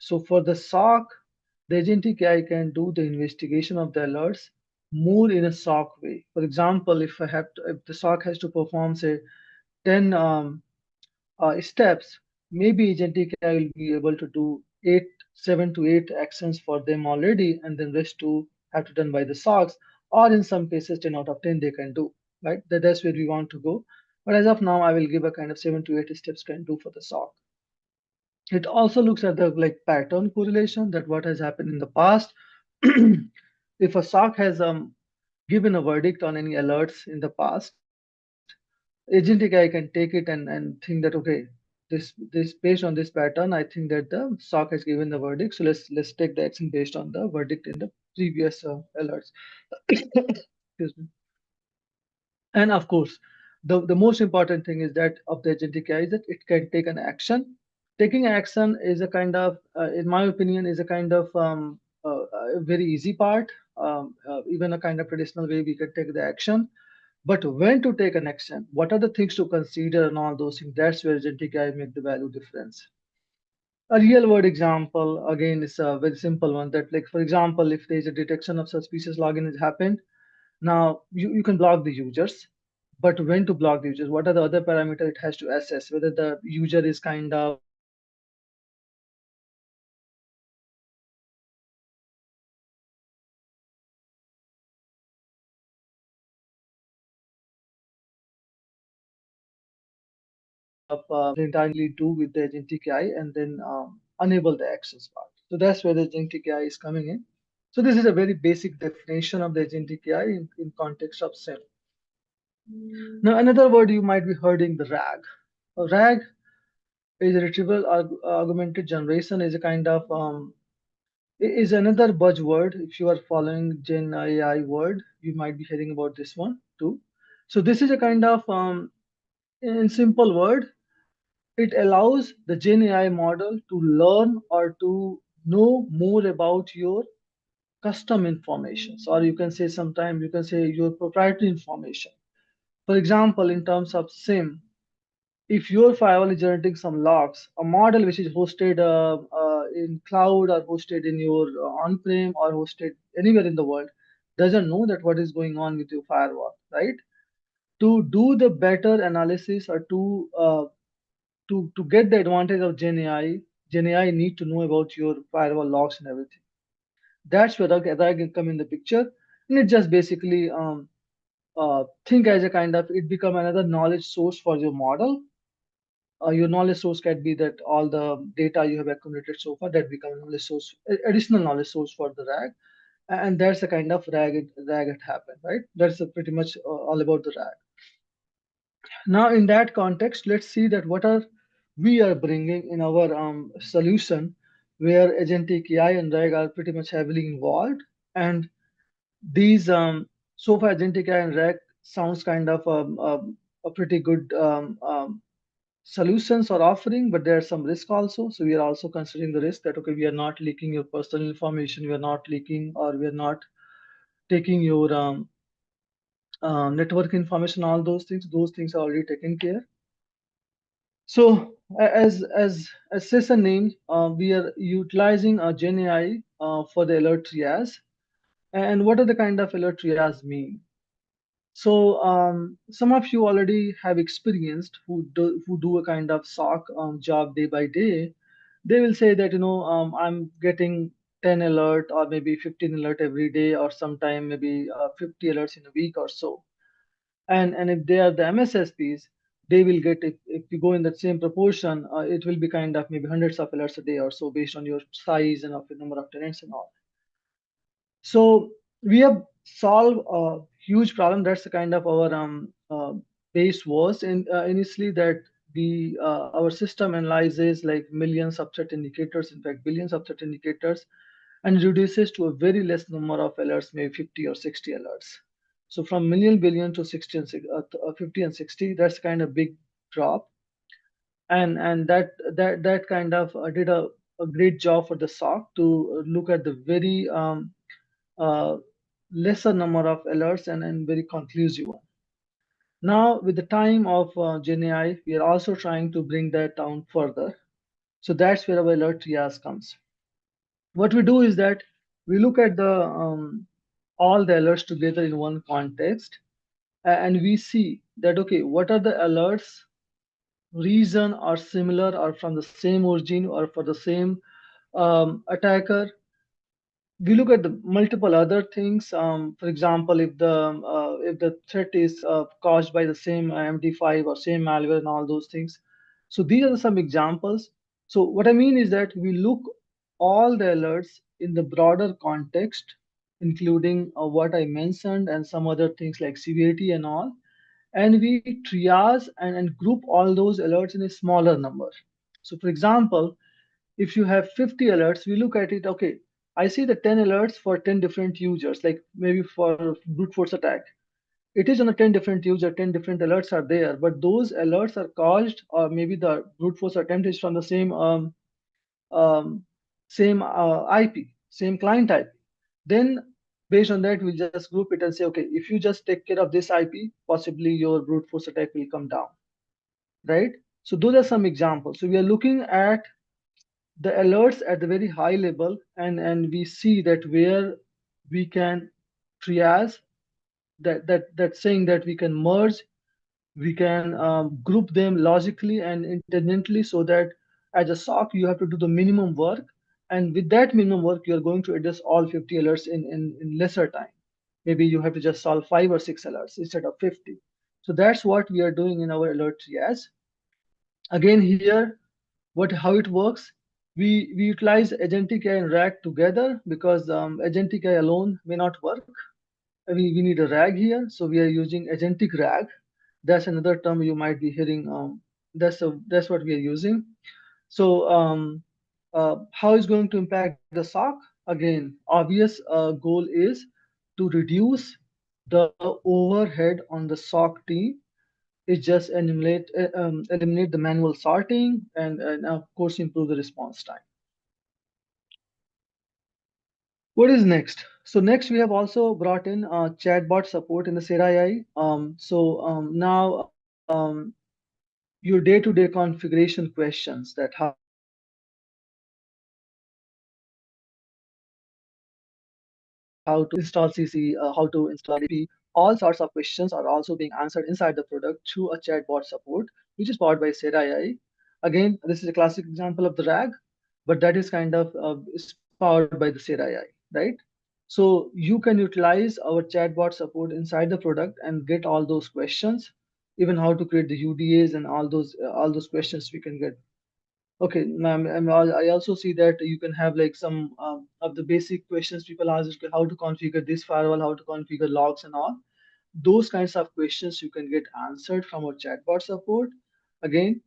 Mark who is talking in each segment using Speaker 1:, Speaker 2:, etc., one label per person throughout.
Speaker 1: So for the SOC, the agentic AI can do the investigation of the alerts more in a SOC way. For example, if the SOC has to perform say 10 steps, maybe agentic AI will be able to do 7 to 8 actions for them already, and then rest two have to done by the SOCs, or in some cases 10 out of 10 they can do, right? That's where we want to go. But as of now, I will give a kind of 7 to 8 steps can do for the SOC. It also looks at the like pattern correlation that what has happened in the past. If a SOC has given a verdict on any alerts in the past, agentic AI can take it and think that okay, this based on this pattern, I think that the SOC has given the verdict. So let's take the action based on the verdict in the previous alerts. Excuse me. And of course, the most important thing is that of the agentic AI is that it can take an action. Taking action is a kind of, in my opinion, is a kind of a very easy part. Even a kind of traditional way we can take the action. But when to take an action, what are the things to consider and all those things, that's where agentic AI make the value difference. A real world example, again, is a very simple one that, like, for example, if there's a detection of suspicious login has happened, now you can block the users, but when to block the users? What are the other parameters it has to assess? Whether the user is kind of using the entirely do with the agentic AI and then enable the access part. So that's where the agentic AI is coming in. So this is a very basic definition of the agentic AI in context of SIM. Now another word you might be hearing, the RAG. A RAG is a retrieval augmented generation, is a kind of is another buzzword. If you are following Gen AI word, you might be hearing about this one too. So this is a kind of in simple word, it allows the Gen AI model to learn or to know more about your custom information. Or you can say sometimes you can say your proprietary information. For example, in terms of SIM, if your firewall is generating some logs, a model which is hosted in cloud or hosted in your on-prem or hosted anywhere in the world doesn't know that what is going on with your firewall, right? To do the better analysis or to get the advantage of Gen AI need to know about your firewall logs and everything. That's where RAG can come in the picture, and it just basically think as a kind of it become another knowledge source for your model. Your knowledge source can be that all the data you have accumulated so far that become a knowledge source, additional knowledge source for the RAG, and that's the kind of RAG it happened, right? That's pretty much all about the RAG. Now, in that context, let's see that what are we are bringing in our solution, where agentic AI and RAG are pretty much heavily involved, and these so far agentic AI and RAG sounds kind of a pretty good solutions or offering, but there's some risk also. So we are also considering the risk that okay, we are not leaking your personal information, we are not leaking, or we are not taking your network information. All those things are already taken care. So as says a name, we are utilizing a Gen AI for the alert triage. And what are the kind of alert triage mean? So some of you already have experienced who do a kind of SOC job day by day. They will say that I'm getting 10 alert or maybe 15 alert every day, or sometime maybe 50 alerts in a week or so. And if they are the MSSPs, they will get, if you go in that same proportion, it will be kind of maybe hundreds of alerts a day or so based on your size and of the number of tenants and all. So we have solved a huge problem. That's the kind of our base was initially, that our system analyzes like millions of threat indicators, in fact billions of threat indicators, and reduces to a very less number of alerts, maybe 50 or 60 alerts. So from million billion to 60 and 50 and 60, that's kind of big drop. And that kind of did a great job for the SOC to look at the very uh, lesser number of alerts and very conclusive one. Now, with the time of Gen AI, we are also trying to bring that down further. So that's where our alert triage comes. What we do is that we look at the all the alerts together in one context, and we see that okay, what are the alerts reason are similar or from the same origin or for the same attacker. We look at the multiple other things. For example, if the threat is caused by the same MD5 or same malware and all those things. So these are some examples. So what I mean is that we look all the alerts in the broader context, including what I mentioned and some other things like severity and all, and we triage and group all those alerts in a smaller number. So for example, if you have 50 alerts, we look at it, okay, I see the 10 alerts for 10 different users, like maybe for brute force attack. It is on a 10 different user, 10 different alerts are there, but those alerts are caused, or maybe the brute force attempt is from the um, same IP, same client IP. Then based on that, we just group it and say, okay, if you just take care of this IP, possibly your brute force attack will come down, right? So those are some examples. So we are looking at the alerts at the very high level, and we see that where we can triage, that's saying that we can merge, we can group them logically and intelligently, so that as a SOC you have to do the minimum work, and with that minimum work you are going to address all 50 alerts in lesser time. Maybe you have to just solve 5 or 6 alerts instead of 50. So that's what we are doing in our alert triage. Again, here, what how it works, we utilize agentic AI and RAG together, because agentic AI alone may not work. We need a RAG here, so we are using agentic RAG. That's another term you might be hearing. That's what we are using. So how is going to impact the SOC? Again, obvious goal is to reduce the overhead on the SOC team. It just eliminate the manual sorting, and of course improve the response time. What is next? So next we have also brought in chatbot support in the Sera AI. Now your day-to-day configuration questions, that how to install CC, how to install DLP, how to how to install CCTV, all sorts of questions are also being answered inside the product through a chatbot support, which is powered by Sera AI. Again, this is a classic example of the RAG, but that is kind of is powered by the Sera AI, right? So you can utilize our chatbot support inside the product and get all those questions, even how to create the UDAs and all those questions we can get. Okay, ma'am, and I also see that you can have like some of the basic questions people ask, okay, how to configure this firewall, how to configure logs and all. Those kinds of questions you can get answered from our chatbot support. Again,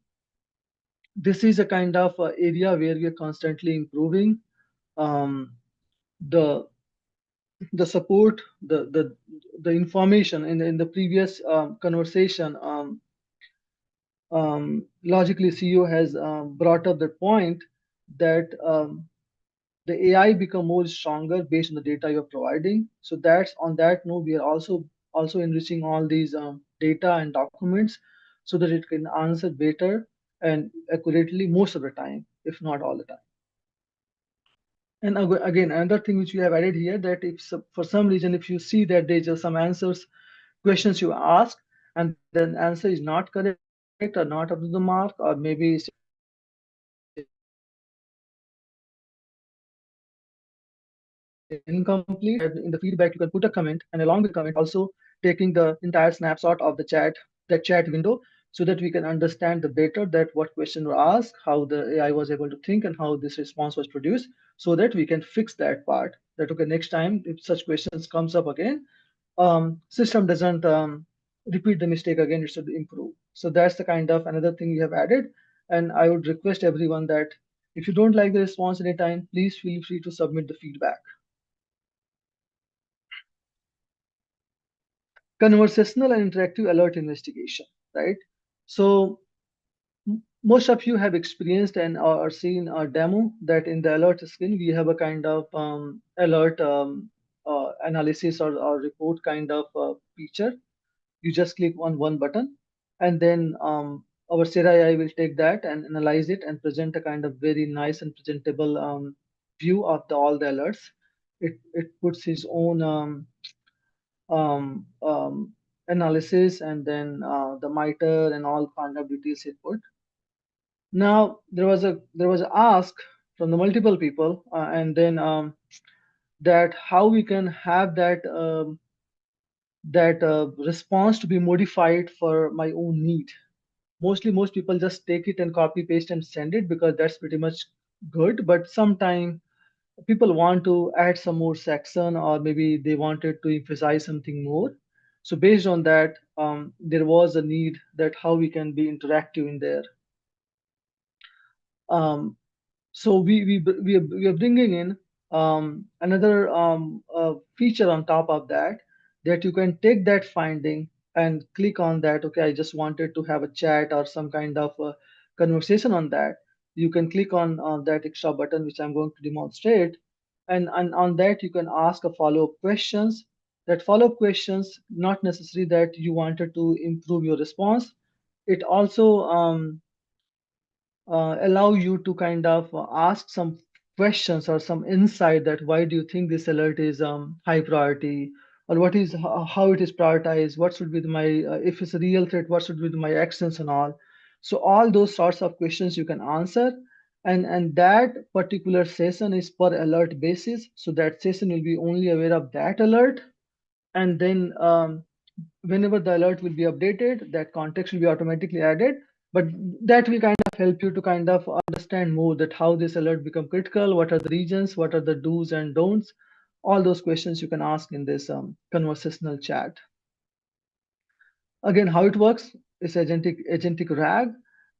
Speaker 1: this is a kind of area where we are constantly improving. Um, the the support, the information in the previous conversation, logically CEO has brought up the point that the AI become more stronger based on the data you're providing. So that's on that note, we are also enriching all these data and documents so that it can answer better and accurately most of the time, if not all the time. And again, another thing which we have added here, that if for some reason if you see that there's just some answers questions you ask and then answer is not correct or not up to the mark, or maybe it's incomplete, then you can put a comment and along with the comment also take the entire snapshot of the chat, that chat window, so that we can understand the better that what question were asked, how the AI was able to think and how this response was produced, so that we can fix that part, that okay, next time if such questions comes up again, system doesn't repeat the mistake again, it should improve. So that's the kind of another thing we have added. And I would request everyone that if you don't like the response anytime, please feel free to submit the feedback. Conversational and interactive alert investigation, right? So most of you have experienced and or seen a demo that in the alert screen we have a kind of alert analysis or report kind of feature. You just click on one button, and then our Sera AI will take that and analyze it and present a kind of very nice and presentable view of all the alerts. It puts his own um, um, analysis, and then the MITRE and all kind of details it put. Now there was a ask from the multiple people, and then that how we can have that response to be modified for my own need. Mostly, most people just take it and copy paste and send it because that's pretty much good. But sometimes people want to add some more section, or maybe they wanted to emphasize something more. So based on that, there was a need that how we can be interactive in there. Um, so we are bringing in another feature on top of that, that you can take that finding and click on that. Okay, I just wanted to have a chat or some kind of a conversation on that. You can click on that extra button which I'm going to demonstrate, and on that you can ask a follow-up questions. That follow-up questions not necessary that you wanted to improve your response. It also allow you to kind of ask some questions or some insight, that why do you think this alert is high priority, or what is how it is prioritized, what should be my if it's a real threat, what should be my actions and all. So all those sorts of questions you can answer, and that particular session is per alert basis, so that session will be only aware of that alert. And then whenever the alert will be updated, that context will be automatically added. But that will kind of help you to kind of understand more that how this alert become critical, what are the regions, what are the do's and don'ts. All those questions you can ask in this conversational chat. Again, how it works is agentic RAG,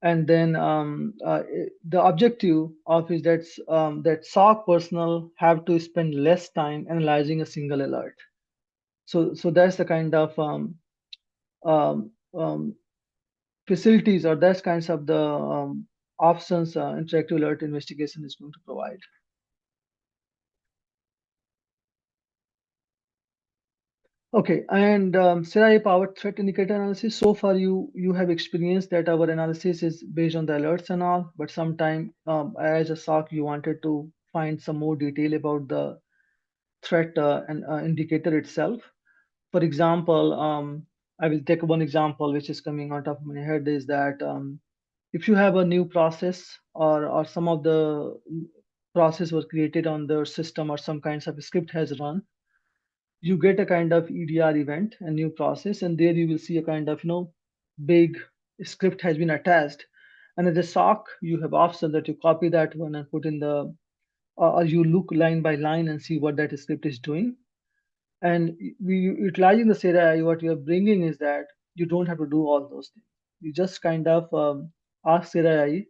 Speaker 1: and then the objective of is that SOC personnel have to spend less time analyzing a single alert. So that's the kind of um, um, facilities, or that's kinds of the options interactive alert investigation is going to provide. Okay, and SIRAI powered threat indicator analysis. So far, you have experienced that our analysis is based on the alerts and all, but sometime as a SOC, you wanted to find some more detail about the threat and indicator itself. For example, I will take one example which is coming out of my head, is that if you have a new process, or some of the process was created on the system, or some kinds of script has run, you get a kind of EDR event, a new process, and there you will see a kind of big script has been attached. And as a SOC, you have option that you copy that one and put in the, or you look line by line and see what that script is doing. And we utilizing the SERA AI, what we are bringing is that you don't have to do all those things. You just kind of ask SERA AI,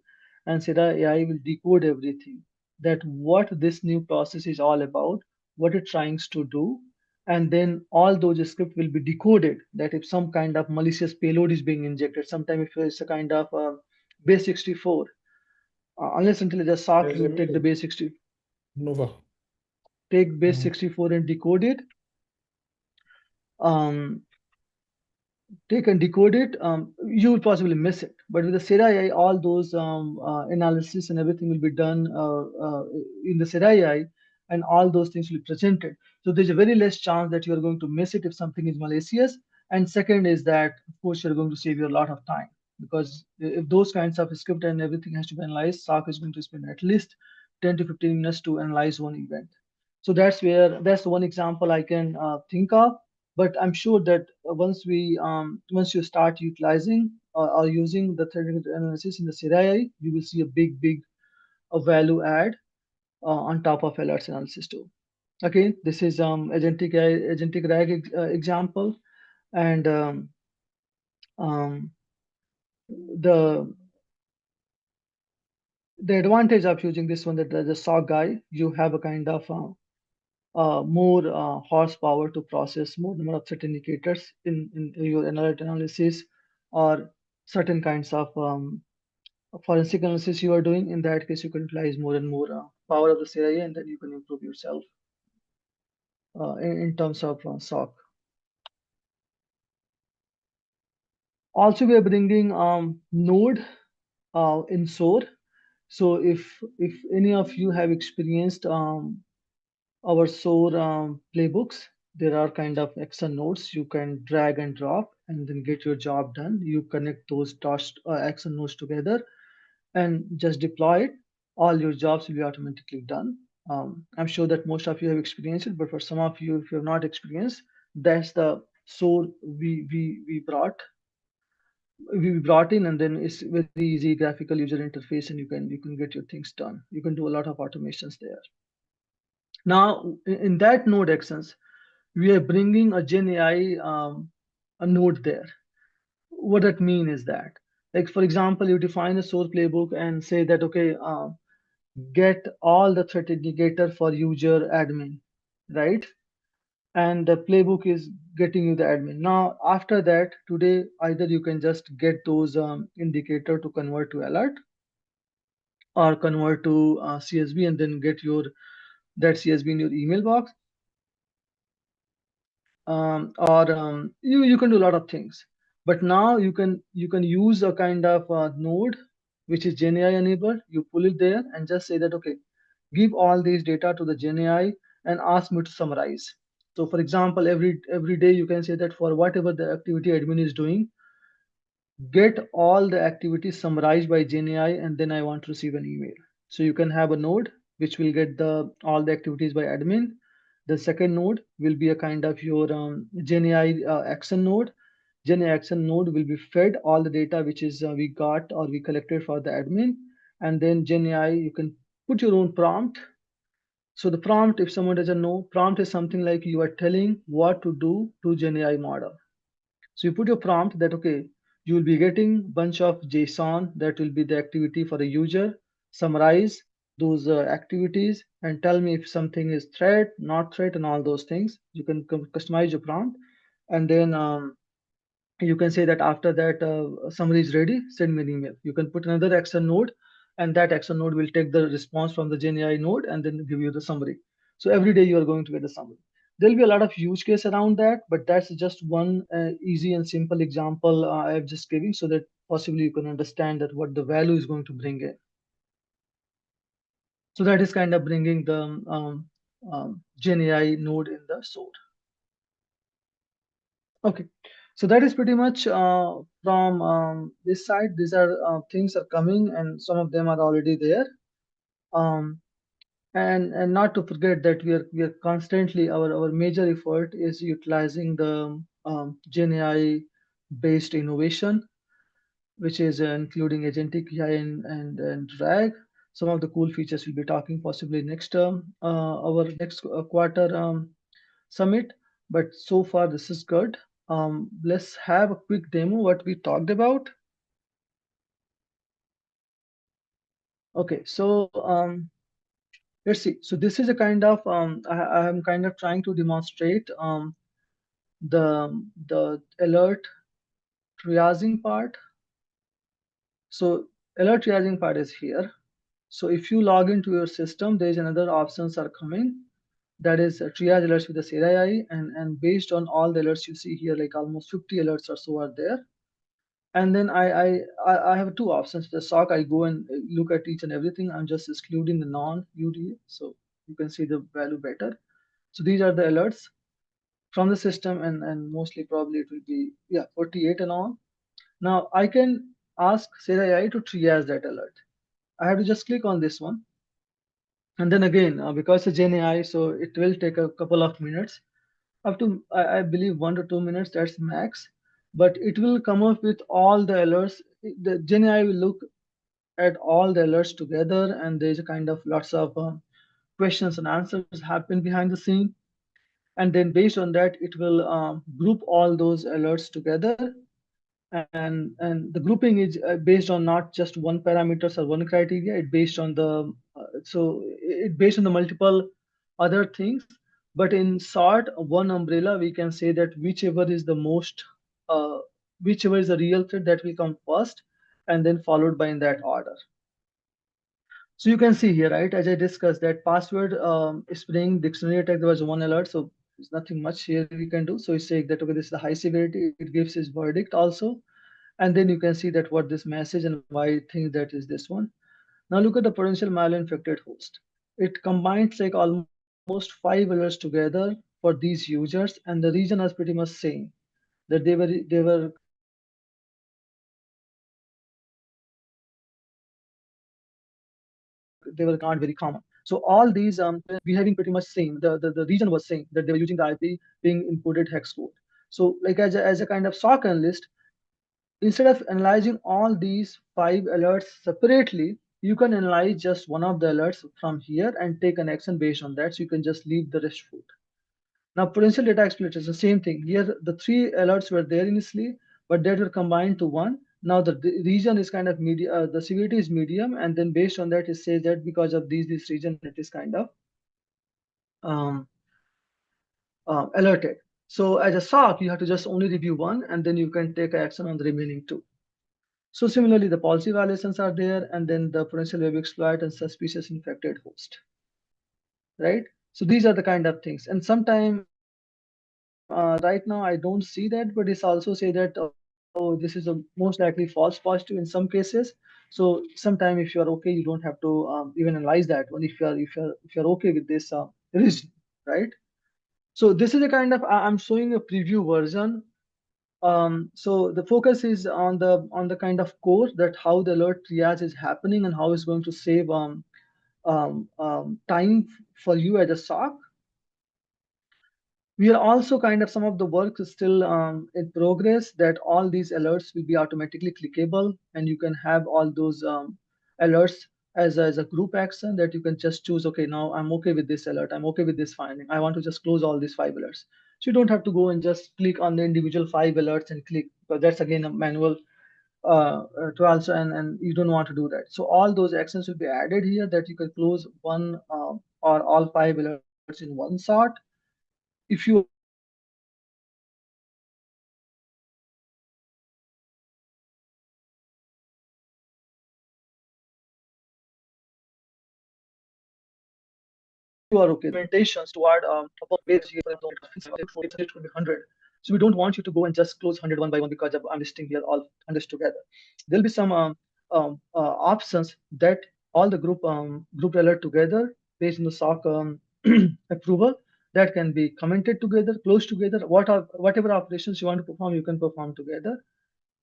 Speaker 1: and SERA AI will decode everything. That what this new process is all about, what it trying to do, and then all those scripts will be decoded. That if some kind of malicious payload is being injected, sometime if it's a kind of base 64, unless until the SOC
Speaker 2: As
Speaker 1: you
Speaker 2: a
Speaker 1: take the base 60,
Speaker 2: Nova.
Speaker 1: take base
Speaker 2: Mm.
Speaker 1: 64 and decode it. Um, Take and decode it, you will possibly miss it. But with the Sera AI, all those analysis and everything will be done in the Sera AI, and all those things will be presented. So there's a very less chance that you are going to miss it if something is malicious. And second is that, of course, you're going to save you a lot of time, because if those kinds of script and everything has to be analyzed, SOC is going to spend at least 10 to 15 minutes to analyze one event. So that's one example I can think of. But I'm sure that once you start utilizing or using the threat analysis in the CRI, you will see a big value add on top of alerts analysis too. Okay, this is agentic RAG example, and um, the the advantage of using this one, that as a SOC guy, you have a kind of more horsepower to process more number of threat indicators in your alert analysis, or certain kinds of forensic analysis you are doing. In that case, you can utilize more and more power of the CIA, and then you can improve yourself in terms of SOC. Also, we are bringing Node in SOAR. So if any of you have experienced our SOAR playbooks, there are kind of Excel notes you can drag and drop and then get your job done. You connect those Excel notes together and just deploy it. All your jobs will be automatically done. I'm sure that most of you have experienced it, but for some of you, if you have not experienced, that's the SOAR we brought in, and then it's very easy graphical user interface, and you can get your things done. You can do a lot of automations there. Now, in that node actions, we are bringing a Gen AI a node there. What that mean is that, like for example, you define a source playbook and say that okay, get all the threat indicator for user admin, right? And the playbook is getting you the admin. Now, after that, today either you can just get those indicator to convert to alert or convert to CSV and then get your that CSV in your email box, or you can do a lot of things. But now you can use a kind of node which is Gen AI enabled. You pull it there and just say that okay, give all these data to the Gen AI and ask me to summarize. So for example, every day you can say that for whatever the activity admin is doing, get all the activities summarized by Gen AI, and then I want to receive an email. So you can have a node which will get the all the activities by admin. The second node will be a kind of your Gen AI action node. Gen AI action node will be fed all the data which is we got or we collected for the admin, and then Gen AI you can put your own prompt. So the prompt, if someone doesn't know, prompt is something like you are telling what to do to Gen AI model. So you put your prompt that, okay, you will be getting bunch of JSON that will be the activity for the user, summarize those activities and tell me if something is threat, not threat, and all those things. You can customize your prompt. And then you can say that after that summary is ready, send me an email. You can put another action node, and that action node will take the response from the Gen AI node and then give you the summary. So every day you are going to get the summary. There'll be a lot of use case around that, but that's just one easy and simple example I have just giving so that possibly you can understand that what the value is going to bring in. So that is kind of bringing the Gen AI node in the SOAR. Okay, so that is pretty much from this side. These are things are coming, and some of them are already there. Um, and not to forget that we are constantly our major effort is utilizing the Gen AI based innovation, which is including agentic AI and RAG. Some of the cool features we'll be talking possibly next term, our next quarter summit. But so far, this is good. Let's have a quick demo what we talked about. Okay, so let's see. So this is a kind of I am kind of trying to demonstrate the alert triaging part. So alert triaging part is here. So if you log into your system, there is another options are coming. That is triage alerts with the SERAI, and based on all the alerts you see here, like almost 50 alerts or so are there. And then I have two options. The SOC, I go and look at each and everything. I'm just excluding the non-UDA, so you can see the value better. So these are the alerts from the system, and mostly probably it will be 48 and all. Now I can ask Sera AI to triage that alert. I have to just click on this one, and then again because it's Gen AI, so it will take a couple of minutes, up to I believe 1 to 2 minutes. That's max, but it will come up with all the alerts. The Gen AI will look at all the alerts together, and there's a kind of lots of questions and answers happen behind the scene, and then based on that it will group all those alerts together, and the grouping is based on not just one parameters or one criteria. It based on the it based on the multiple other things, but in short one umbrella we can say that whichever is the most uh, whichever is the real threat that will come first, and then followed by in that order. So you can see here, right, as I discussed, that password spring dictionary attack, there was one alert, so there's nothing much here we can do. So it's saying that okay, this is the high severity. It gives its verdict also, and then you can see that what this message and why I think that is this one. Now look at the potential malinfected host. It combines like almost five alerts together for these users, and the region is pretty much same that they were kind of they were not very common. So all these behaving pretty much same. The region was same that they were using the IP being encoded hex code. So like as a kind of SOC analyst, instead of analyzing all these five alerts separately, you can analyze just one of the alerts from here and take an action based on that. So you can just leave the rest food. Now, potential data exploit is the same thing. Here, the three alerts were there initially, but that were combined to one. Now, the region is kind of medium, the severity is medium, and then based on that, it says that because of this region, it is kind of um, alerted. So, as a SOC, you have to just only review one, and then you can take action on the remaining two. So, similarly, the policy violations are there, and then the potential web exploit and suspicious infected host, right? So, these are the kind of things. And sometime right now, I don't see that, but it's also say that, oh, this is a most likely false positive in some cases. So sometime if you are okay, you don't have to even analyze that one if you're okay with this reason, right? So this is a kind of I'm showing a preview version. So the focus is on the kind of core that how the alert triage is happening and how it's going to save time for you as a SOC. We are also kind of some of the work is still in progress that all these alerts will be automatically clickable and you can have all those alerts as a group action that you can just choose, okay, now I'm okay with this alert, I'm okay with this finding, I want to just close all these five alerts. So you don't have to go and just click on the individual five alerts and click, because that's again a manual to also, and you don't want to do that. So all those actions will be added here that you can close one or all five alerts in one shot. If you are okay with that, implementations toward a where it could be 100. So we don't want you to go and just close 100 one by one because I'm listing here all hundreds together. There'll be some options that all the group alert together based on the SOC approval that can be commented together, closed together. Whatever operations you want to perform, you can perform together.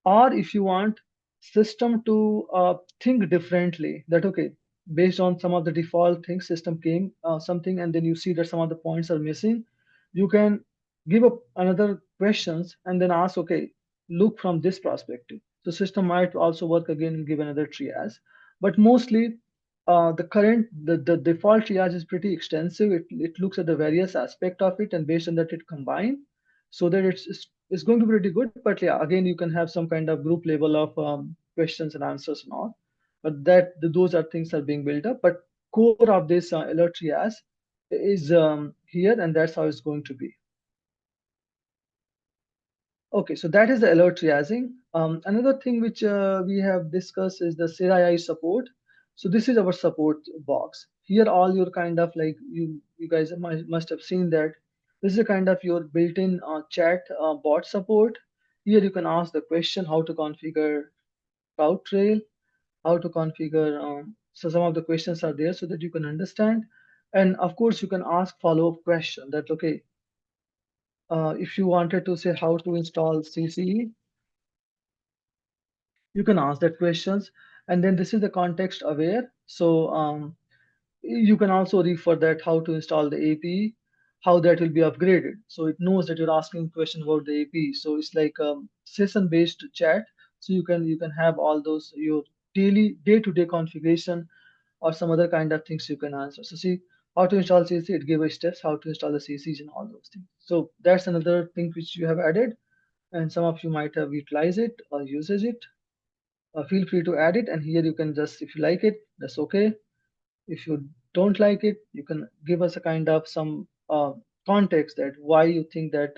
Speaker 1: Or if you want system to think differently, that okay, based on some of the default things system came something and then you see that some of the points are missing, you can give up another questions and then ask, okay, look from this perspective. So system might also work again and give another triage, but mostly the default triage is pretty extensive. It looks at the various aspect of it and based on that it combine so that it's going to be pretty good. But yeah, again, you can have some kind of group level of questions and answers and all. But those are things that are being built up. But core of this alert triage is here, and that's how it's going to be. Okay, so that is the alert triaging. Another thing which we have discussed is the CRI support. So this is our support box. Here, all your kind of like you guys must have seen that this is a kind of your built-in chat bot support. Here you can ask the question how to configure CrowdTrail, how to configure. So some of the questions are there so that you can understand. And of course, you can ask follow-up question that okay, if you wanted to say how to install CCE, you can ask that questions, and then this is the context aware. So you can also refer that how to install the APE, how that will be upgraded. So it knows that you're asking question about the APE. So it's like session based chat. So you can have all those your daily day-to-day configuration or some other kind of things you can answer. So see how to install CC, it gave us steps how to install the CCs and all those things. So that's another thing which you have added, and some of you might have utilized it or uses it. Feel free to add it, and here you can just, if you like it, that's okay. If you don't like it, you can give us a kind of some context that why you think that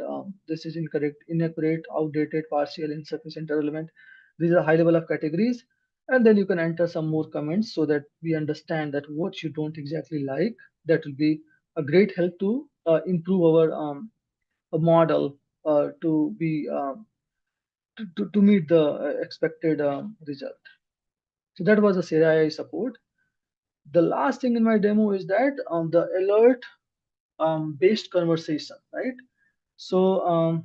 Speaker 1: this is incorrect, inaccurate, outdated, partial, insufficient, irrelevant. These are high level of categories, and then you can enter some more comments so that we understand that what you don't exactly like. That will be a great help to improve our a model to be to meet the expected result. So that was the CRI support. The last thing in my demo is that the alert based conversation, right? So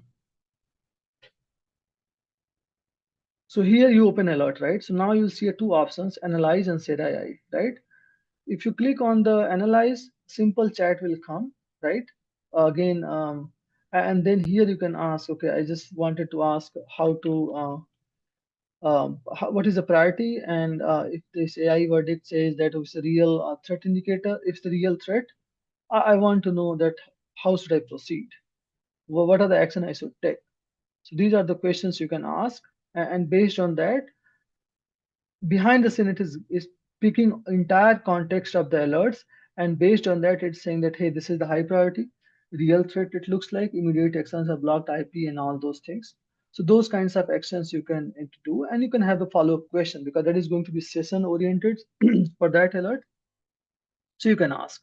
Speaker 1: so here you open alert, right? So now you'll see two options, analyze and set AI, right? If you click on the analyze, simple chat will come, right? Again, and then here you can ask, okay, I just wanted to ask how to, what is the priority? And if this AI verdict says that it's a real threat indicator, if it's the real threat, I want to know that how should I proceed? What are the action I should take? So these are the questions you can ask, and based on that, behind the scene it is picking entire context of the alerts, and based on that it's saying that, hey, this is the high priority real threat, it looks like immediate actions are blocked IP and all those things. So those kinds of actions you can do, and you can have a follow-up question because that is going to be session oriented for that alert. So you can ask.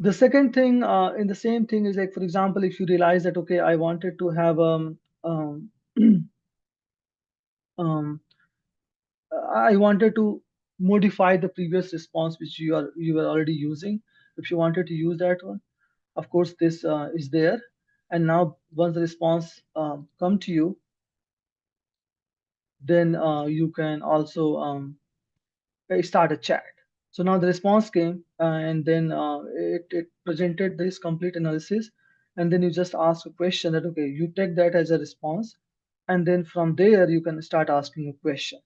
Speaker 1: The second thing in the same thing is, like, for example, if you realize that, okay, I wanted to have um, um, I wanted to modify the previous response which you were already using. If you wanted to use that one, of course, this is there. And now once the response come to you, then you can also start a chat. So now the response came, and then it presented this complete analysis, and then you just ask a question that, okay, you take that as a response, and then from there you can start asking a question.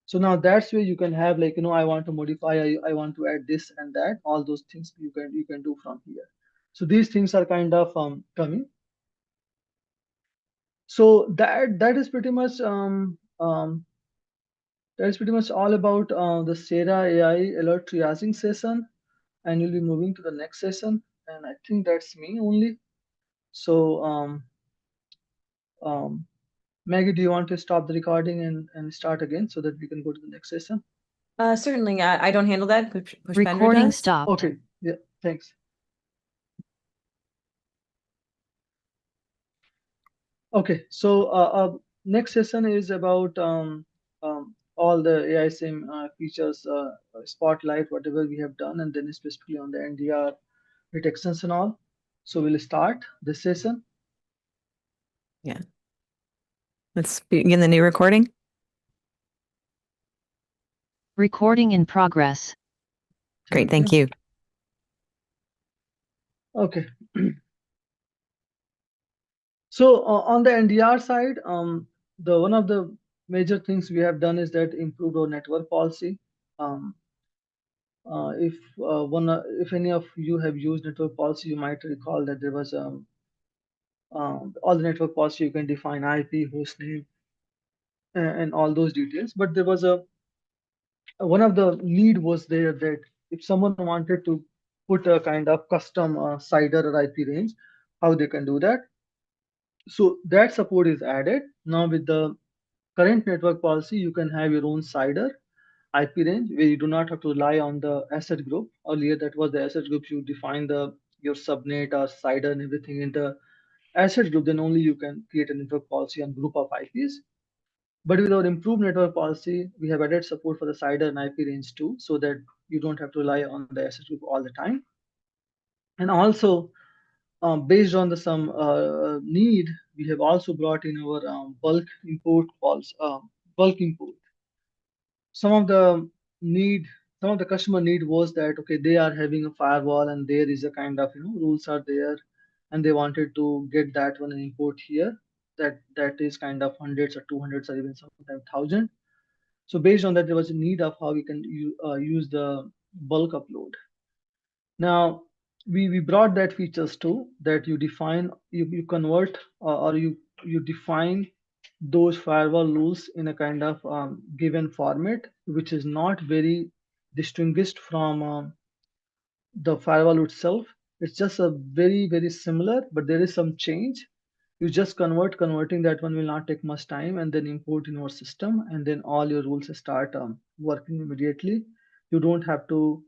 Speaker 1: So now that's where you can have, like, I want to modify, I want to add this and that, all those things you can do from here. So these things are kind of coming. So that is pretty much all about the Sera AI alert triaging session, and you'll be moving to the next session. And I think that's me only. So, um, Maggie, do you want to stop the recording and start again so that we can go to the next session?
Speaker 2: Certainly. I don't handle that. Pushpender
Speaker 3: Recording
Speaker 2: does.
Speaker 3: stopped.
Speaker 1: Okay, yeah, thanks. Okay, so next session is about all the AI SIM features, spotlight, whatever we have done, and then specifically on the NDR detections and all. So we'll start this session.
Speaker 2: Yeah. Let's begin the new recording.
Speaker 3: Recording in progress.
Speaker 2: Great, thank you.
Speaker 1: Okay. So on the NDR side, the one of the major things we have done is that improved our network policy. Um, if any of you have used network policy, you might recall that there was all the network policy you can define IP, host name, and all those details. But there was a one of the need was there that if someone wanted to put a kind of custom CIDR or IP range, how they can do that. So that support is added. Now with the current network policy, you can have your own CIDR IP range where you do not have to rely on the asset group. Earlier, that was the asset group. You define the your subnet or CIDR and everything in the asset group. Then only you can create a network policy on group of IPs. But with our improved network policy, we have added support for the CIDR and IP range too, so that you don't have to rely on the asset group all the time. And also, based on the some need, we have also brought in our bulk import calls, bulk import. Some of the need, some of the customer need was that, okay, they are having a firewall and there is a kind of, rules are there, and they wanted to get that one and import here. That is kind of hundreds or 200s or even sometimes thousand. So based on that, there was a need of how we can use the bulk upload. Now we brought that features too, that you define, you convert or you define those firewall rules in a kind of given format, which is not very distinguished from the firewall itself. It's just a very similar, but there is some change. You just converting that one will not take much time, and then import in your system, and then all your rules start working immediately. You don't have to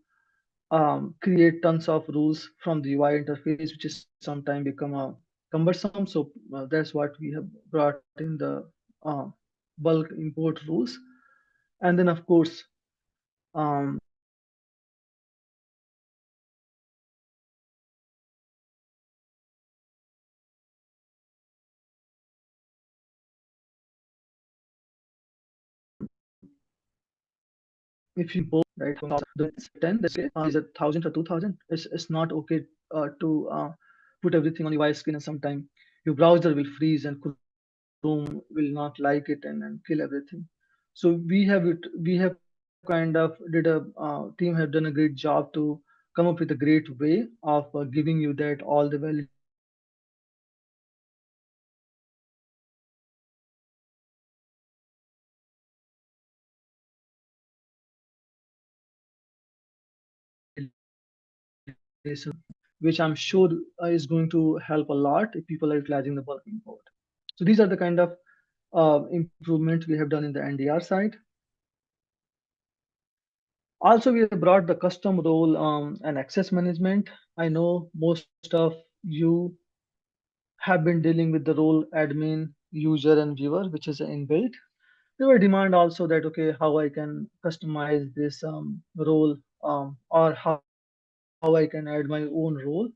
Speaker 1: create tons of rules from the UI interface, which is sometimes become cumbersome. So that's what we have brought in the uh, bulk import rules. And then of course, um, if you both right from 10, let's say is a 1,000 or 2,000, it's not okay to put everything on the device screen, and sometime your browser will freeze and Chrome will not like it and kill everything. So we have kind of team have done a great job to come up with a great way of giving you that all the validation and all the which I'm sure is going to help a lot if people are utilizing the bulking mode. So these are the kind of improvements we have done in the NDR side. Also, we have brought the custom role and access management. I know most of you have been dealing with the role admin, user, and viewer, which is inbuilt. They were demand also that, okay, how I can customize this role or how I can add my own role.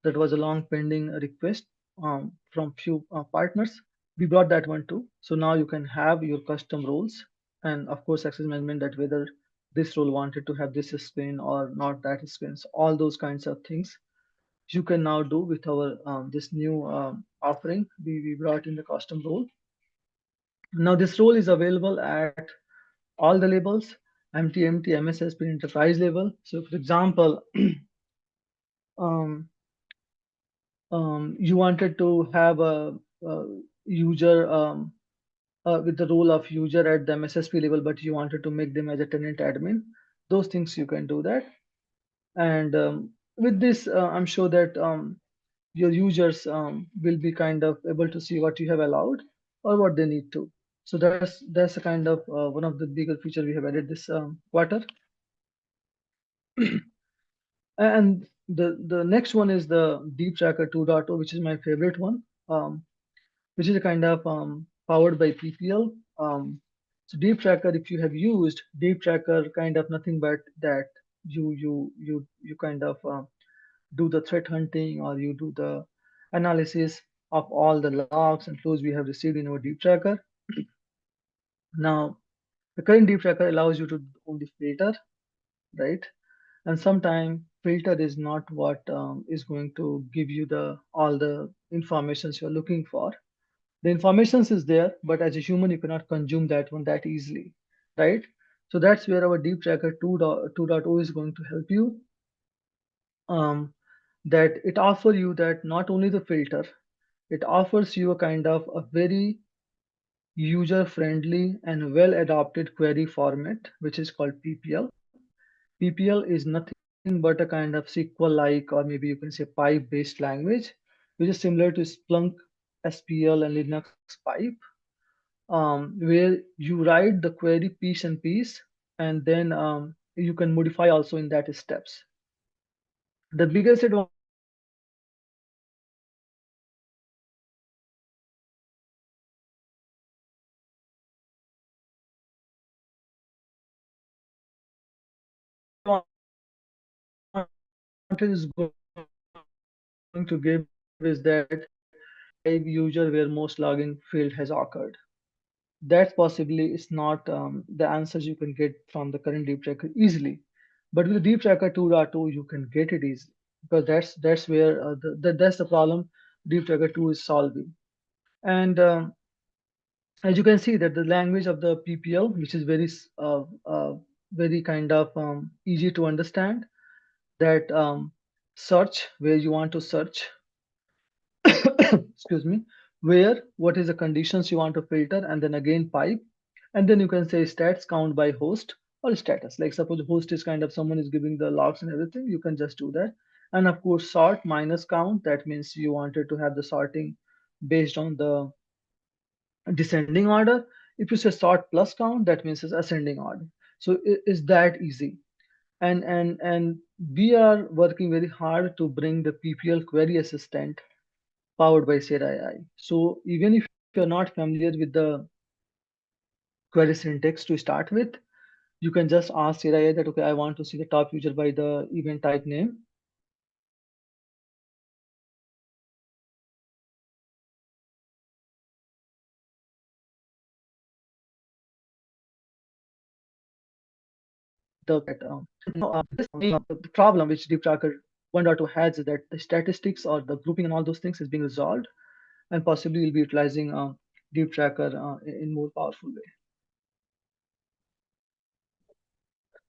Speaker 1: That was a long pending request from few partners. We brought that one too. So now you can have your custom roles and of course access management, that whether this role wanted to have this screen or not that screen. So all those kinds of things you can now do with our this new offering we brought in the custom role. Now this role is available at all the labels, MTMT, MSSP, enterprise level. So for example, um, you wanted to have a user with the role of user at the MSSP level, but you wanted to make them as a tenant admin. Those things you can do that. And with this, I'm sure that your users will be kind of able to see what you have allowed or what they need to. So that's a kind of one of the bigger feature we have added this quarter. And the next one is the Deep Tracker 2.0, which is my favorite one, which is a kind of powered by PPL. So Deep Tracker, if you have used Deep Tracker, kind of nothing but that you kind of do the threat hunting or you do the analysis of all the logs and flows we have received in our Deep Tracker. Now, the current Deep Tracker allows you to only filter, right? And sometimes filter is not what is going to give you the all the informations you're looking for. The information is there, but as a human you cannot consume that one that easily, right? So that's where our Deep Tracker 2.0 is going to help you, um, that it offer you that not only the filter, it offers you a kind of a very user friendly and well adopted query format, which is called PPL. PPL is nothing but a kind of SQL-like, or maybe you can say pipe-based language, which is similar to Splunk, SPL, and Linux pipe, where you write the query piece and piece, and then you can modify also in that steps. The biggest advantage of Deep Tracker 2.0 is that going to give is that live user where most login field has occurred. That possibly is not the answers you can get from the current Deep Tracker easily. But with the Deep Tracker 2.2, you can get it easily because that's where that's the problem Deep Tracker 2 is solving. And as you can see that the language of the PPL, which is very kind of easy to understand, that search where you want to search, excuse me, where what is the conditions you want to filter, and then again pipe, and then you can say stats count by host or status. Like suppose the host is kind of someone is giving the logs and everything, you can just do that. And of course sort minus count, that means you wanted to have the sorting based on the descending order. If you say sort plus count, that means it's ascending order. So it's that easy. And we are working very hard to bring the PPL query assistant powered by SERAI. So even if you're not familiar with the query syntax to start with, you can just ask SERAI that, okay, I want to see the top user by the event type name. the problem which Deep Tracker 1.2 has is that the statistics or the grouping and all those things is being resolved, and possibly you'll be utilizing Deep Tracker in more powerful way.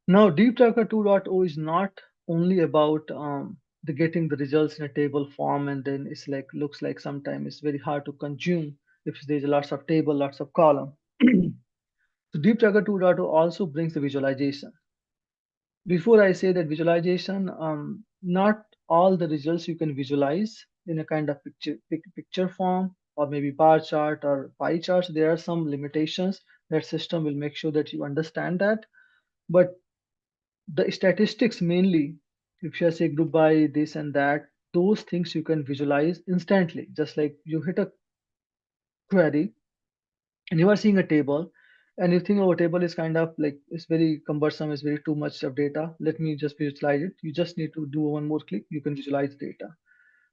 Speaker 1: Now, Deep Tracker 2.0 is not only about the getting the results in a table form, and then it's like looks like sometimes it's very hard to consume if there's lots of table, lots of column. So Deep Tracker 2.0 also brings the visualization. Before I say that visualization, not all the results you can visualize in a kind of picture form or maybe bar chart or pie charts. There are some limitations that system will make sure that you understand that. But the statistics mainly, if you say group by this and that, those things you can visualize instantly. Just like you hit a query and you are seeing a table and you think our table is kind of like it's very cumbersome, it's very too much of data, let me just visualize it. You just need to do one more click, you can visualize data.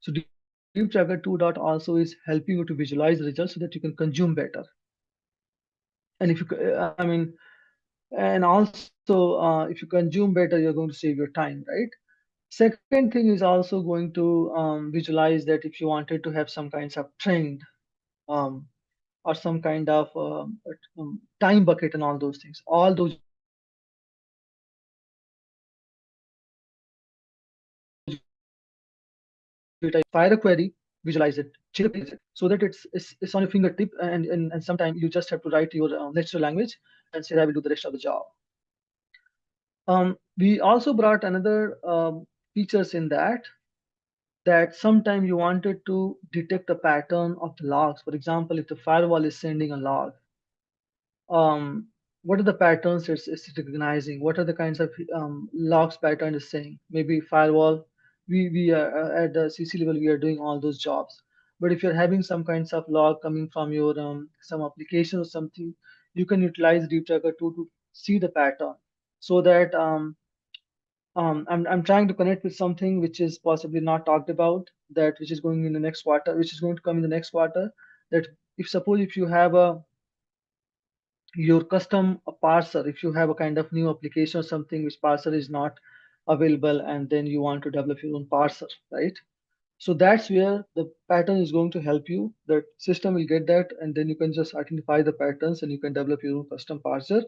Speaker 1: So Deep Tracker 2.0 also is helping you to visualize the results so that you can consume better. And if you I mean, and also if you consume better, you're going to save your time, right? Second thing is also going to visualize that if you wanted to have some kinds of trend, um, or some kind of time bucket and all those things. All those data, fire a query, visualize it, change it, so that it's on your fingertip, and sometimes you just have to write your natural language and say I will do the rest of the job. We also brought another features in that sometime you wanted to detect a pattern of the logs. For example, if the firewall is sending a log, what are the patterns it's recognizing? What are the kinds of logs pattern is saying? Maybe firewall, we are at the CC level, we are doing all those jobs. But if you're having some kinds of log coming from your some application or something, you can utilize Deep Tracker to see the pattern, so that I'm trying to connect with something which is possibly not talked about, that which is going in the next quarter, which is going to come in the next quarter. That if suppose if you have a your custom parser, if you have a kind of new application or something which parser is not available, and then you want to develop your own parser, right? So that's where the pattern is going to help you. The system will get that, and then you can just identify the patterns and you can develop your own custom parser